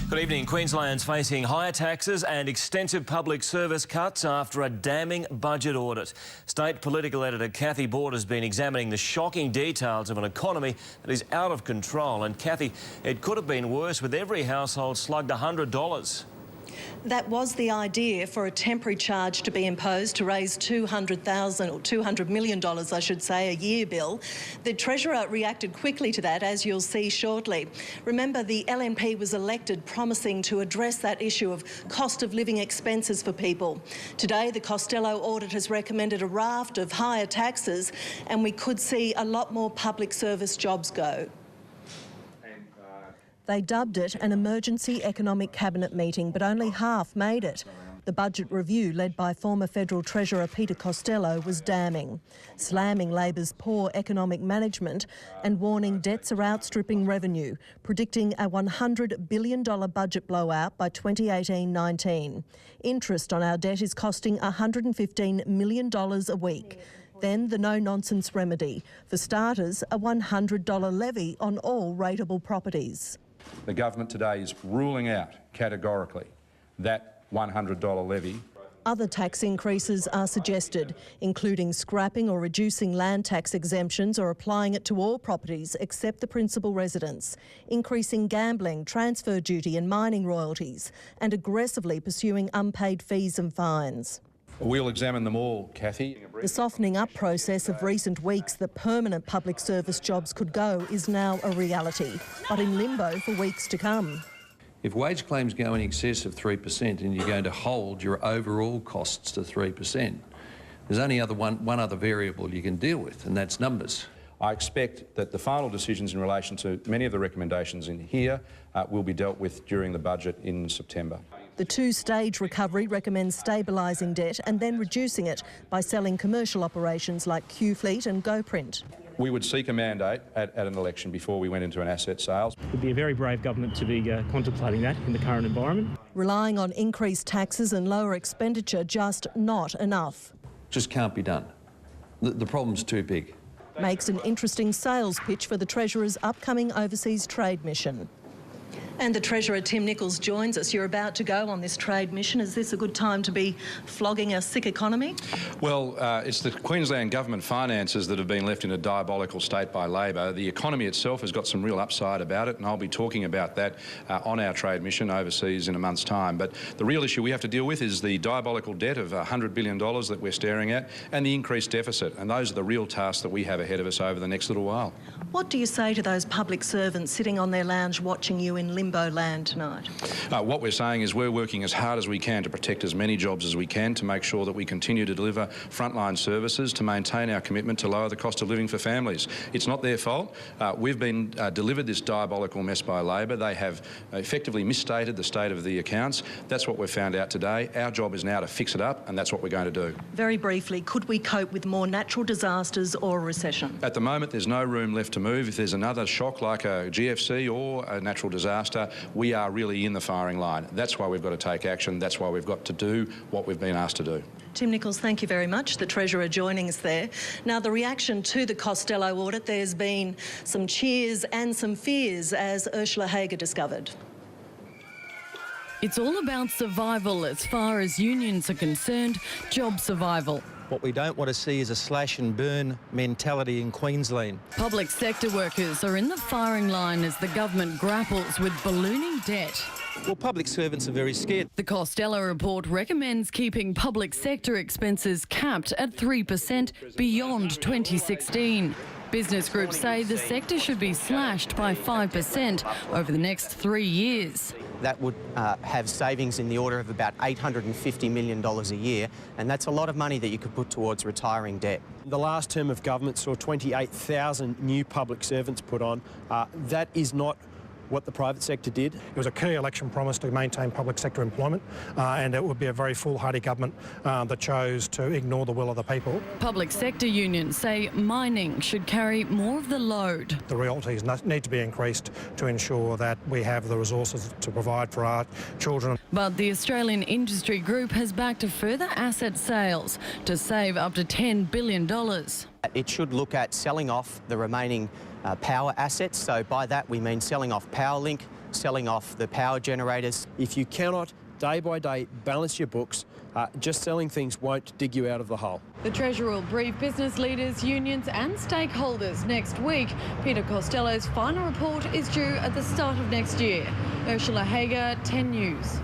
Good evening. Queensland's facing higher taxes and extensive public service cuts after a damning budget audit. State political editor Kathy Board has been examining the shocking details of an economy that is out of control. And Kathy, it could have been worse with every household slugged $100. That was the idea, for a temporary charge to be imposed to raise $200,000 or $200 million, I should say, a year bill. The Treasurer reacted quickly to that, as you'll see shortly. Remember, the LNP was elected promising to address that issue of cost of living expenses for people. Today, the Costello audit has recommended a raft of higher taxes, and we could see a lot more public service jobs go. They dubbed it an emergency economic cabinet meeting, but only half made it. The budget review, led by former Federal Treasurer Peter Costello, was damning, slamming Labor's poor economic management and warning debts are outstripping revenue, predicting a $100 billion budget blowout by 2018-19. Interest on our debt is costing $115 million a week. Then the no-nonsense remedy. For starters, a $100 levy on all rateable properties. The government today is ruling out categorically that $100 levy. Other tax increases are suggested, including scrapping or reducing land tax exemptions or applying it to all properties except the principal residence, increasing gambling, transfer duty and mining royalties, and aggressively pursuing unpaid fees and fines. We'll examine them all, Kathy. The softening up process of recent weeks that permanent public service jobs could go is now a reality, but in limbo for weeks to come. If wage claims go in excess of 3% and you're going to hold your overall costs to 3%, there's only one other variable you can deal with, and that's numbers. I expect that the final decisions in relation to many of the recommendations in here will be dealt with during the budget in September. The two-stage recovery recommends stabilising debt and then reducing it by selling commercial operations like Qfleet and GoPrint. We would seek a mandate at an election before we went into an asset sale. It would be a very brave government to be contemplating that in the current environment. Relying on increased taxes and lower expenditure just not enough. Just can't be done. The problem's too big. Makes an interesting sales pitch for the Treasurer's upcoming overseas trade mission. And the Treasurer, Tim Nicholls, joins us. You're about to go on this trade mission. Is this a good time to be flogging a sick economy? Well, it's the Queensland government finances that have been left in a diabolical state by Labor. The economy itself has got some real upside about it, and I'll be talking about that on our trade mission overseas in a month's time. But the real issue we have to deal with is the diabolical debt of $100 billion that we're staring at and the increased deficit. And those are the real tasks that we have ahead of us over the next little while. What do you say to those public servants sitting on their lounge watching you in limbo land tonight? What we're saying is we're working as hard as we can to protect as many jobs as we can, to make sure that we continue to deliver frontline services, to maintain our commitment to lower the cost of living for families. It's not their fault. We've been delivered this diabolical mess by Labor. They have effectively misstated the state of the accounts. That's what we've found out today. Our job is now to fix it up, and that's what we're going to do. Very briefly, could we cope with more natural disasters or a recession? At the moment, there's no room left to move. If there's another shock like a GFC or a natural disaster, we are really in the firing line. That's why we've got to take action. That's why we've got to do what we've been asked to do. Tim Nicholls, thank you very much. The Treasurer joining us there. Now, the reaction to the Costello audit, there's been some cheers and some fears, as Ursula Hager discovered. It's all about survival as far as unions are concerned, job survival. What we don't want to see is a slash and burn mentality in Queensland. Public sector workers are in the firing line as the government grapples with ballooning debt. Well, public servants are very scared. The Costello report recommends keeping public sector expenses capped at 3% beyond 2016. Business groups say the sector should be slashed by 5% over the next 3 years. That would have savings in the order of about $850 million a year, and that's a lot of money that you could put towards retiring debt. The last term of government saw 28,000 new public servants put on. That is not what the private sector did. It was a key election promise to maintain public sector employment, and it would be a very foolhardy government that chose to ignore the will of the people. Public sector unions say mining should carry more of the load. The royalties need to be increased to ensure that we have the resources to provide for our children. But the Australian Industry Group has backed a further asset sales to save up to $10 billion. It should look at selling off the remaining power assets. So by that we mean selling off Powerlink, selling off the power generators. If you cannot, day by day, balance your books, just selling things won't dig you out of the hole. The Treasurer will brief business leaders, unions and stakeholders next week. Peter Costello's final report is due at the start of next year. Ursula Hager, 10 News.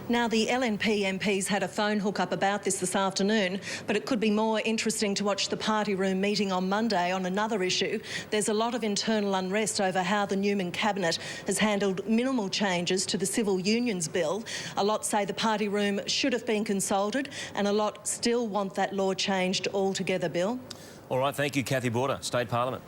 Now, the LNP MPs had a phone hook-up about this afternoon, but it could be more interesting to watch the party room meeting on Monday on another issue. There's a lot of internal unrest over how the Newman cabinet has handled minimal changes to the civil unions bill. A lot say the party room should have been consulted, and a lot still want that law changed altogether, Bill. All right, thank you, Cathy Border, State Parliament.